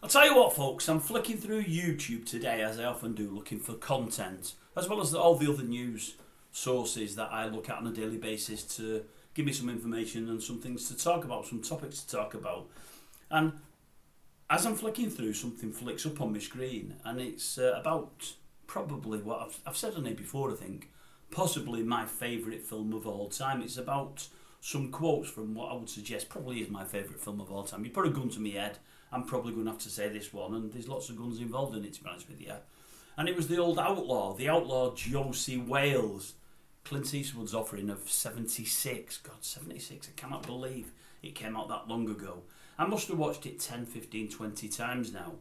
I'll tell you what, folks, I'm flicking through YouTube today, as I often do, looking for content, as well as all the other news sources that I look at on a daily basis to give me some information and some things to talk about, some topics to talk about. And as I'm flicking through, something flicks up on my screen, and it's about probably what I've said on it before, I think, possibly my favourite film of all time. It's about some quotes from what I would suggest probably is my favourite film of all time. You put a gun to my head, I'm probably going to have to say this one, and there's lots of guns involved in it, to be honest with you. And it was the Outlaw Josie Wales. Clint Eastwood's offering of 76. God, 76, I cannot believe it came out that long ago. I must have watched it 10, 15, 20 times now.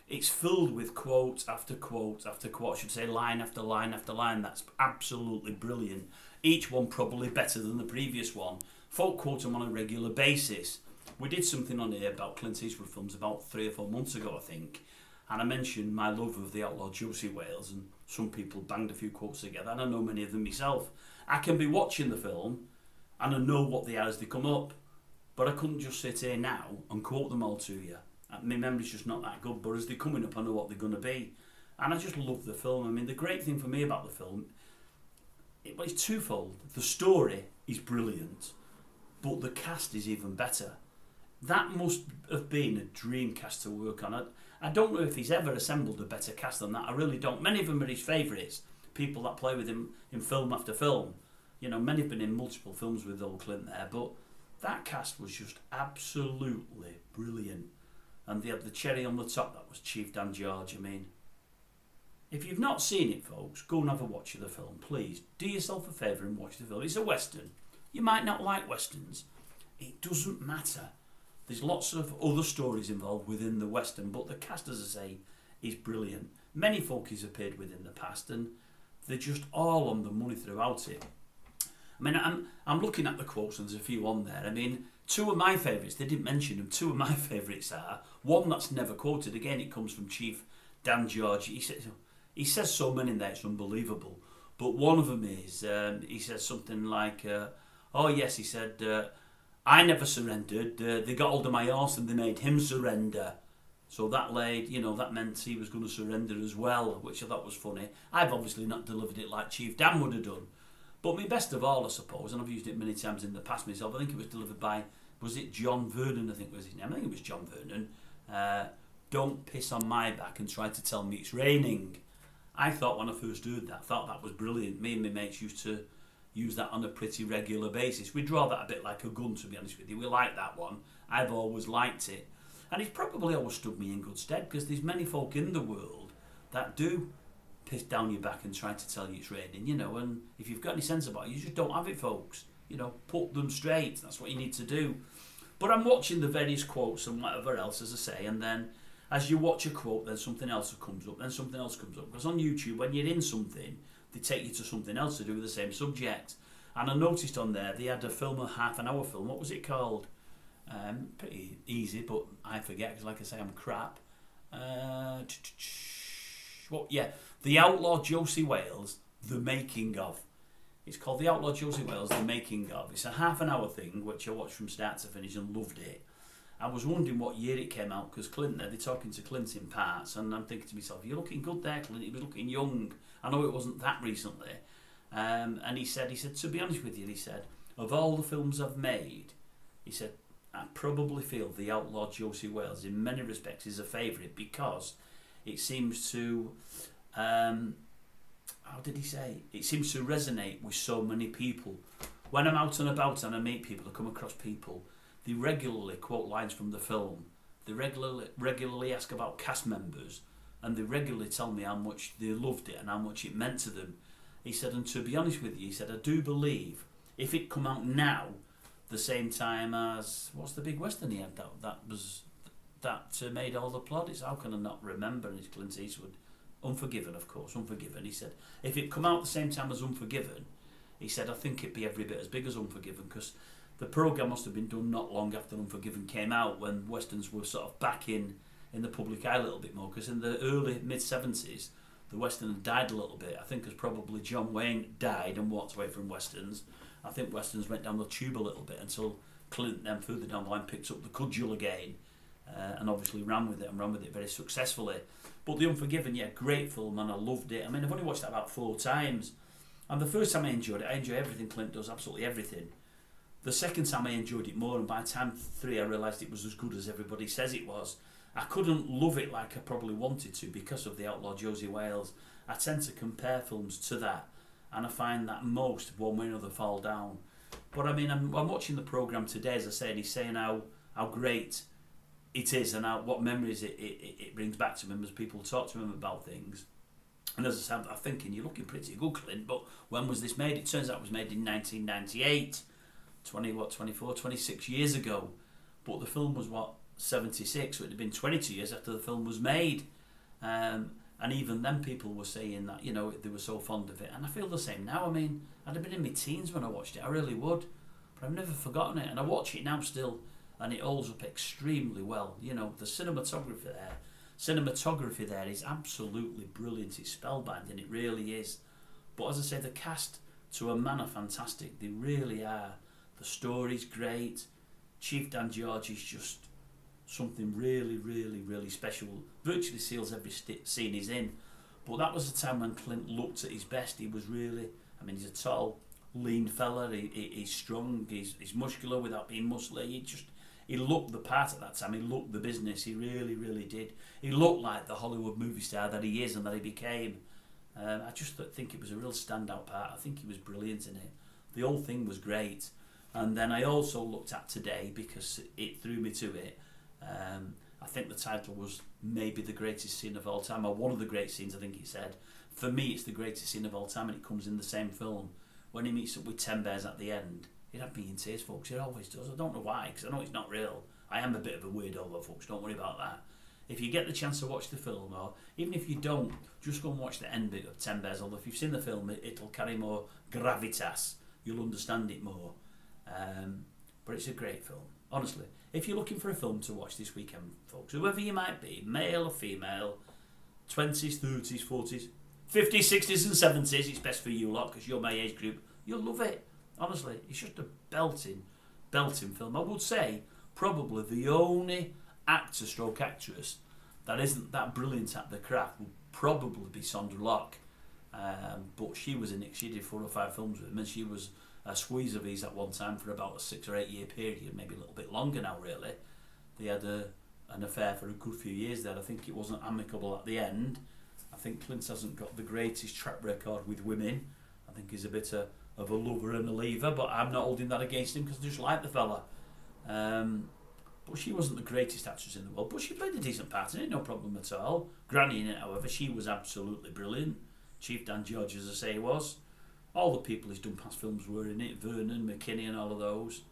It's filled with quote after quote after quote. I should say line after line after line. That's absolutely brilliant. Each one probably better than the previous one. Folk quote them on a regular basis. We did something on here about Clint Eastwood films about 3 or 4 months ago, I think. And I mentioned my love of the Outlaw Josie Wales, and some people banged a few quotes together, and I know many of them myself. I can be watching the film, and I know what they are as they come up, but I couldn't just sit here now and quote them all to you. My memory's just not that good, but as they're coming up, I know what they're going to be. And I just love the film. I mean, the great thing for me about the film, it's twofold. The story is brilliant, but the cast is even better. That must have been a dream cast to work on. I don't know if he's ever assembled a better cast than that. I really don't. Many of them are his favourites, people that play with him in film after film. You know, many have been in multiple films with old Clint there, but that cast was just absolutely brilliant. And they had the cherry on the top, that was Chief Dan George. I mean, if you've not seen it, folks, go and have a watch of the film, please. Do yourself a favour and watch the film. It's a Western. You might not like Westerns. It doesn't matter. There's lots of other stories involved within the Western, but the cast, as I say, is brilliant. Many folk he's appeared with in the past, and they're just all on the money throughout it. I mean, I'm looking at the quotes, and there's a few on there. I mean, two of my favourites, they didn't mention them, two of my favourites are, one that's never quoted, again, it comes from Chief Dan George. He says so many in there, it's unbelievable. But one of them is, he says something like, oh yes, he said, I never surrendered. They got hold of my horse and they made him surrender. So that that meant he was going to surrender as well, which I thought was funny. I've obviously not delivered it like Chief Dan would have done. But my best of all, I suppose, and I've used it many times in the past myself, I think it was delivered by, was it John Vernon, I think was his name? I think it was John Vernon. Don't piss on my back and try to tell me it's raining. I thought when I first heard that, I thought that was brilliant. Me and my mates used to use that on a pretty regular basis. We draw that a bit like a gun, to be honest with you. We like that one. I've always liked it. And it's probably always stood me in good stead, because there's many folk in the world that do piss down your back and try to tell you it's raining, and if you've got any sense about it, you just don't have it, folks. Put them straight. That's what you need to do. But I'm watching the various quotes and whatever else, as I say, and then as you watch a quote, then something else comes up, then something else comes up. Because on YouTube, when you're in something, they take you to something else to do with the same subject. And I noticed on there they had a film, a half-an-hour film. What was it called? Pretty easy, but I forget, because like I say, I'm crap. The Outlaw Josie Wales, The Making Of. It's called The Outlaw Josie Wales, The Making Of. It's a half-an-hour thing, which I watched from start to finish and loved it. I was wondering what year it came out, because they're talking to Clint in parts, and I'm thinking to myself, you're looking good there, Clint. He was looking young. I know it wasn't that recently. And he said, to be honest with you, he said, of all the films I've made, he said, I probably feel The Outlaw Josie Wales, in many respects, is a favourite, because it seems to, how did he say? It seems to resonate with so many people. When I'm out and about and I meet people, I come across people, they regularly quote lines from the film. They regularly ask about cast members, and they regularly tell me how much they loved it and how much it meant to them. He said, and to be honest with you, he said, I do believe if it come out now, the same time as, what's the big Western he had that made all the plaudits? How can I not remember? And it's Clint Eastwood. Unforgiven, of course, Unforgiven. He said, if it come out the same time as Unforgiven, he said, I think it'd be every bit as big as Unforgiven, because the programme must have been done not long after Unforgiven came out, when Westerns were sort of back in the public eye a little bit more, because in the early, mid-70s, the Western had died a little bit. I think as probably John Wayne died and walked away from Westerns, I think Westerns went down the tube a little bit until Clint then further down the line picked up the cudgel again and obviously ran with it very successfully. But The Unforgiven, yeah, great film, and I loved it. I mean, I've only watched it about 4 times, and the first time I enjoyed it, I enjoy everything Clint does, absolutely everything. The second time I enjoyed it more, and by time 3 I realised it was as good as everybody says it was. I couldn't love it like I probably wanted to because of The Outlaw Josie Wales. I tend to compare films to that, and I find that most, one way or another, fall down. But I mean, I'm watching the programme today, as I said, he's saying how great it is and what memories it brings back to him as people talk to him about things. And as I said, I'm thinking, you're looking pretty good, Clint, but when was this made? It turns out it was made in 1998, 26 years ago. But the film was, 76, so it had been 22 years after the film was made. And even then people were saying that, they were so fond of it. And I feel the same now. I mean, I'd have been in my teens when I watched it, I really would. But I've never forgotten it, and I watch it now still, and it holds up extremely well. The cinematography there is absolutely brilliant. It's spellbinding, it really is. But as I say, the cast to a man are fantastic. They really are. The story's great. Chief Dan George is just something really, really, really special. Virtually seals every scene he's in. But that was the time when Clint looked at his best. He was really, he's a tall, lean fella. He's strong. He's muscular without being muscly. He looked the part at that time. He looked the business. He really, really did. He looked like the Hollywood movie star that he is and that he became. I just think it was a real standout part. I think he was brilliant in it. The whole thing was great. And then I also looked at today, because it threw me to it. I think the title was maybe the greatest scene of all time, or one of the great scenes, I think he said. For me, it's the greatest scene of all time, and it comes in the same film. When he meets up with 10 Bears at the end, it had me in tears, folks. It always does. I don't know why, because I know it's not real. I am a bit of a weirdo, though, folks. Don't worry about that. If you get the chance to watch the film, or even if you don't, just go and watch the end bit of 10 Bears. Although if you've seen the film, it'll carry more gravitas. You'll understand it more. But it's a great film. Honestly, if you're looking for a film to watch this weekend, folks, whoever you might be, male or female, 20s, 30s, 40s, 50s, 60s and 70s, it's best for you lot because you're my age group. You'll love it. Honestly, it's just a belting film. I would say probably the only actor stroke actress that isn't that brilliant at the craft would probably be Sondra Locke. But she was in it. She did 4 or 5 films with him, and she was a squeeze of his at one time for about a 6 or 8 year period, maybe a little bit longer now really. They had an affair for a good few years there. I think it wasn't amicable at the end. I think Clint hasn't got the greatest track record with women. I think he's a bit of a lover and a leaver, but I'm not holding that against him because I just like the fella. But she wasn't the greatest actress in the world, but she played a decent part in it, no problem at all. Granny in it, however, she was absolutely brilliant. Chief Dan George, as I say, was. All the people he's done past films were in it, Vernon, McKinney and all of those.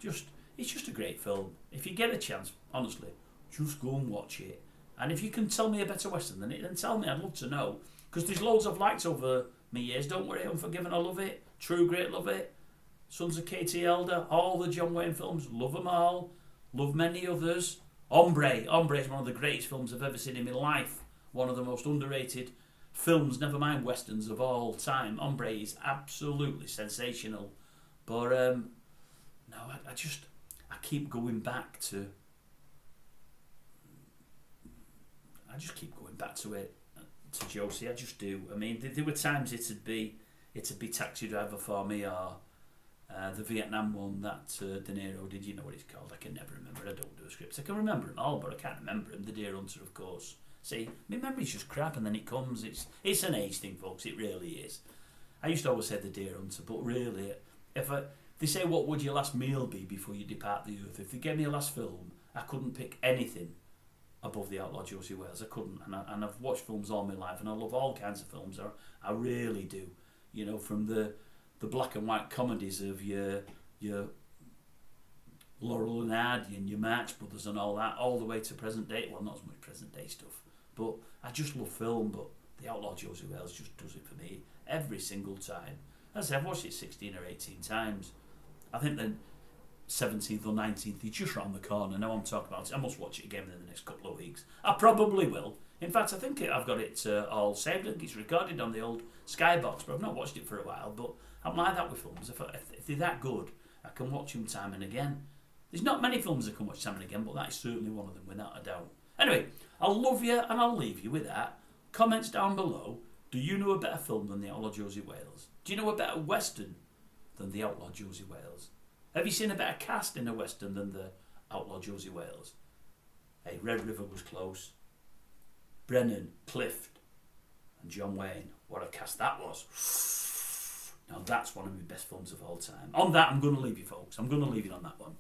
It's just a great film. If you get a chance, honestly, just go and watch it. And if you can tell me a better Western than it, then tell me, I'd love to know. Because there's loads I've liked over my years. Don't worry, Unforgiven, I love it. True Grit, love it. Sons of Katie Elder, all the John Wayne films, love them all. Love many others. Hombre is one of the greatest films I've ever seen in my life. One of the most underrated films, never mind westerns, of all time. Hombre is absolutely sensational. But no, I keep going back to. I just keep going back to it, to Josie. I just do. I mean, there were times it'd be Taxi Driver for me, or the Vietnam one that De Niro did. You know what it's called? I can never remember. I don't do scripts. I can remember them all, but I can't remember them. The Deer Hunter, of course. See, my memory's just crap, and then it comes. It's an age thing, folks. It really is. I used to always say the Deer Hunter, but really, they say, what would your last meal be before you depart the earth? If they gave me a last film, I couldn't pick anything above The Outlaw Josie Wales. I couldn't, and I've watched films all my life, and I love all kinds of films. I really do. You know, from the black and white comedies of your Laurel and Hardy and your Marx Brothers and all that, all the way to present day. Well, not as much present day stuff, but I just love film. But The Outlaw Josie Wales just does it for me every single time. As I said, I've watched it 16 or 18 times. I think the 17th or 19th is just round the corner. Now I'm talking about it. I must watch it again in the next couple of weeks. I probably will. In fact, I think I've got it all saved. I think it's recorded on the old Skybox, but I've not watched it for a while. But I'm like that with films. If they're that good, I can watch them time and again. There's not many films I can watch time and again, but that is certainly one of them, without a doubt. Anyway, I'll love you and I'll leave you with that. Comments down below. Do you know a better film than The Outlaw Josie Wales? Do you know a better Western than The Outlaw Josie Wales? Have you seen a better cast in a Western than The Outlaw Josie Wales? Hey, Red River was close. Brennan, Clift, and John Wayne. What a cast that was. Now that's one of my best films of all time. On that, I'm going to leave you, folks. I'm going to leave you on that one.